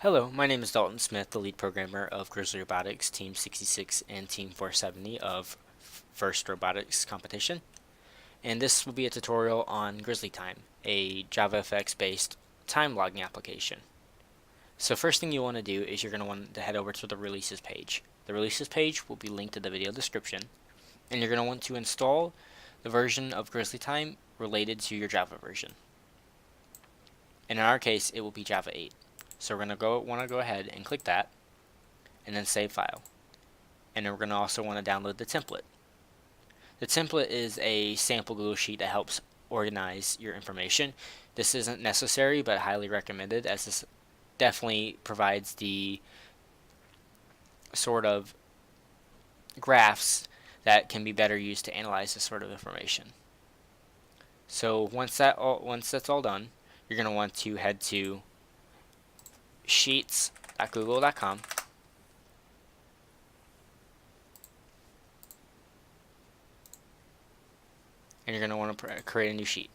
Hello, my name is Dalton Smith, the lead programmer of Grizzly Robotics Team 66 and Team 470 of First Robotics Competition. And this will be a tutorial on GrizzlyTime, a JavaFX based time logging application. So first thing you want to do is you're going to want to head over to the releases page. The releases page will be linked in the video description, and you're going to want to install the version of GrizzlyTime related to your Java version. And in our case, it will be Java 8. So we're going to want to go ahead and click that, and then save file. And then we're going to also want to download the template. The template is a sample Google Sheet that helps organize your information. This isn't necessary, but highly recommended, as this definitely provides the sort of graphs that can be better used to analyze this sort of information. So once that's all done, you're going to want to head to sheets.google.com, and you're going to want to create a new sheet.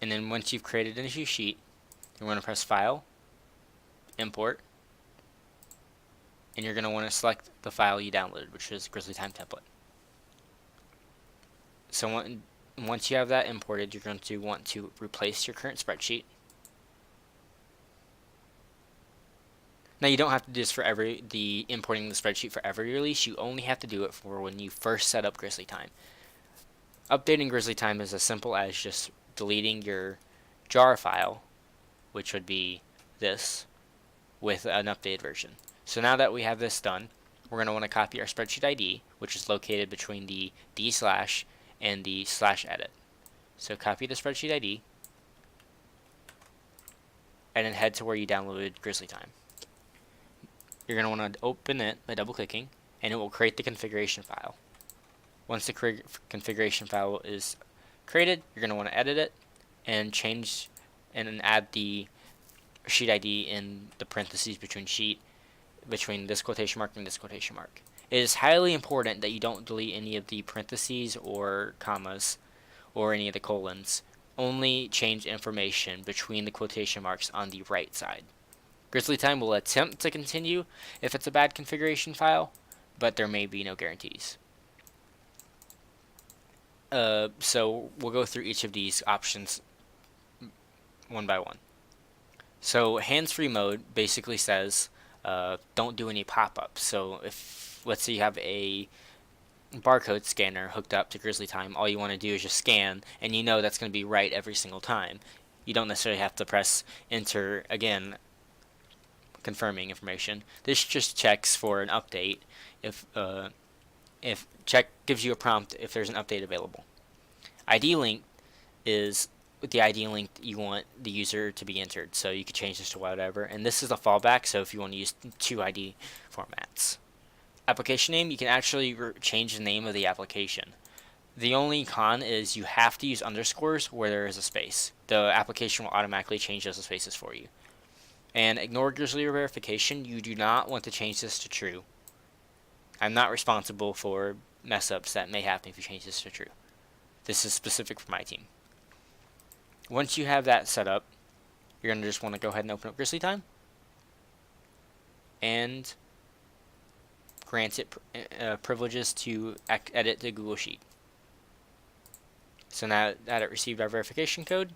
And then once you've created a new sheet, you're going to press File, Import, and you're going to want to select the file you downloaded, which is GrizzlyTime template. So once you have that imported, you're going to want to replace your current spreadsheet. Now you don't have to do this for importing the spreadsheet for every release. You only have to do it for when you first set up GrizzlyTime. Updating GrizzlyTime is as simple as just deleting your jar file, which would be this, with an updated version. So now that we have this done, we're going to want to copy our spreadsheet ID, which is located between the d/ and the /edit. So copy the spreadsheet ID, and then head to where you downloaded GrizzlyTime. You're going to want to open it by double clicking, and it will create the configuration file. Once the configuration file is created, you're going to want to edit it and change and then add the sheet ID in the parentheses between this quotation mark and this quotation mark. It is highly important that you don't delete any of the parentheses or commas or any of the colons. Only change information between the quotation marks on the right side. GrizzlyTime will attempt to continue if it's a bad configuration file, but there may be no guarantees. So we'll go through each of these options one by one. So hands-free mode basically says don't do any pop-ups. So if, let's say you have a barcode scanner hooked up to GrizzlyTime, all you want to do is just scan, and you know that's going to be right every single time. You don't necessarily have to press enter again, confirming information. This just checks for an update if check gives you a prompt if there's an update available. ID link is the ID link you want the user to be entered, so you could change this to whatever, and this is a fallback, so if you want to use two ID formats. Application name, you can actually change the name of the application. The only con is you have to use underscores where there is a space. The application will automatically change those spaces for you. And ignore Grizzly verification. You do not want to change this to true. I'm not responsible for mess ups that may happen if you change this to true. This is specific for my team. Once you have that set up, you're going to just want to go ahead and open up GrizzlyTime and grant it privileges to edit the Google Sheet. So now that it received our verification code,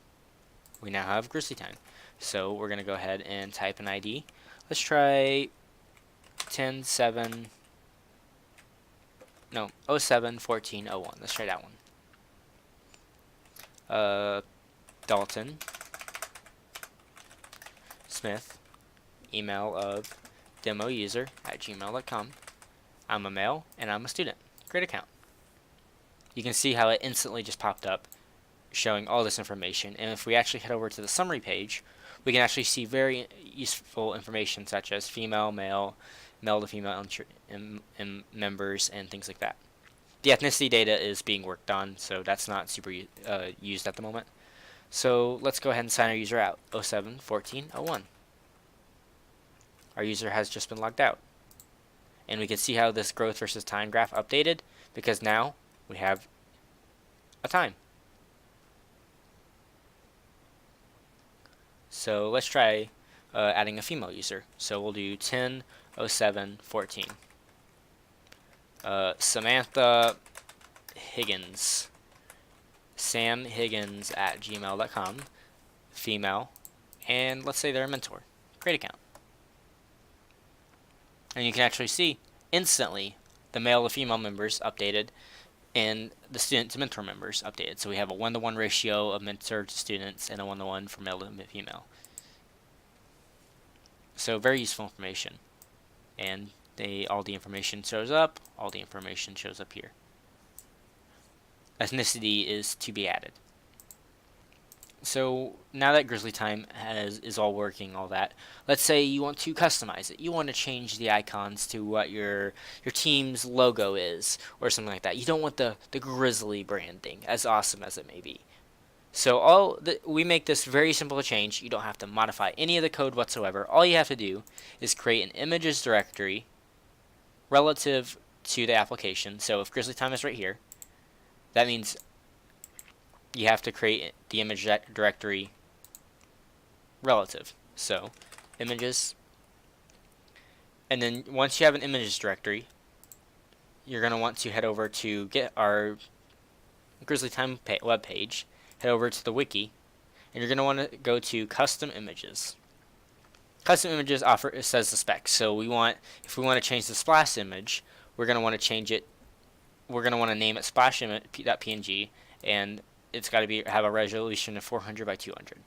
we now have GrizzlyTime. So we're going to go ahead and type an ID. Let's try 07 1401. Let's try that one. Dalton Smith, email of demouser@gmail.com. I'm a male and I'm a student. Great account. You can see how it instantly just popped up showing all this information, and if we actually head over to the summary page, we can actually see very useful information such as female, male, male to female members, and things like that. The ethnicity data is being worked on, so that's not super used at the moment. So let's go ahead and sign our user out, 07-14-01. Our user has just been logged out. And we can see how this growth versus time graph updated, because now we have a time. So let's try adding a female user. So we'll do 10:07:14. Samantha Higgins, samhiggins@gmail.com, female, and let's say they're a mentor. Great account. And you can actually see instantly the male to female members updated and the student to mentor members updated. So we have a 1-to-1 ratio of mentor to students and a 1-to-1 from male to female. So very useful information. And all the information shows up, all the information shows up here. Ethnicity is to be added. So now that GrizzlyTime is all working, all that, let's say you want to customize it. You want to change the icons to what your team's logo is, or something like that. You don't want the Grizzly branding, as awesome as it may be. So we make this very simple to change. You don't have to modify any of the code whatsoever. All you have to do is create an images directory relative to the application. So if GrizzlyTime is right here, that means you have to create the image directory relative. So images, and then once you have an images directory, you're going to want to head over to get our GrizzlyTime web page, head over to the wiki, and you're going to want to go to custom images. Custom images says the specs. So if we want to change the splash image, we're going to want to change it. We're going to want to name it splash.png, and it's got to have a resolution of 400 by 200.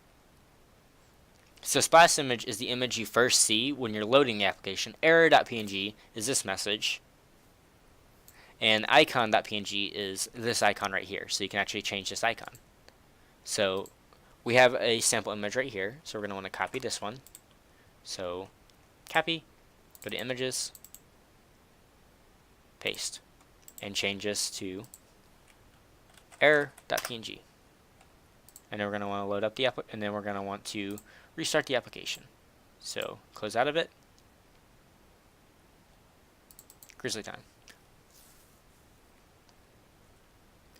So splash image is the image you first see when you're loading the application. Error.png is this message, and icon.png is this icon right here. So you can actually change this icon. So we have a sample image right here. So we're going to want to copy this one. So copy, go to images, paste, and change this to error.png. And then we're going to want to load up the app, and then we're going to want to restart the application. So close out of it. GrizzlyTime.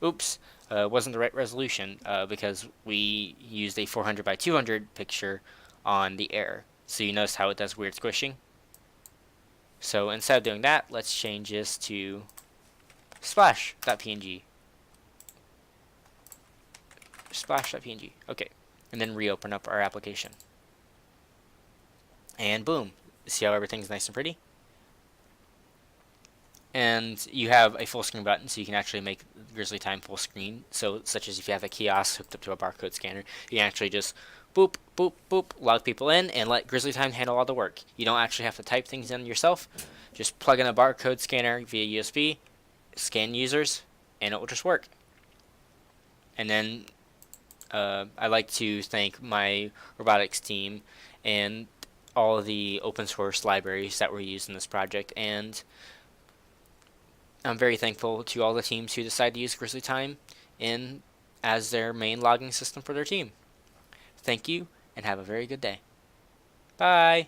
Oops, wasn't the right resolution because we used a 400 by 200 picture on the error. So you notice how it does weird squishing. So instead of doing that, let's change this to splash.png. Splash.png. Okay. And then reopen up our application. And boom. See how everything's nice and pretty? And you have a full screen button, so you can actually make GrizzlyTime full screen. So, such as if you have a kiosk hooked up to a barcode scanner, you can actually just boop, boop, boop, log people in, and let GrizzlyTime handle all the work. You don't actually have to type things in yourself. Just plug in a barcode scanner via USB, scan users, and it will just work. And then I'd like to thank my robotics team and all of the open source libraries that were used in this project, and I'm very thankful to all the teams who decide to use GrizzlyTime as their main logging system for their team. Thank you, and have a very good day. Bye!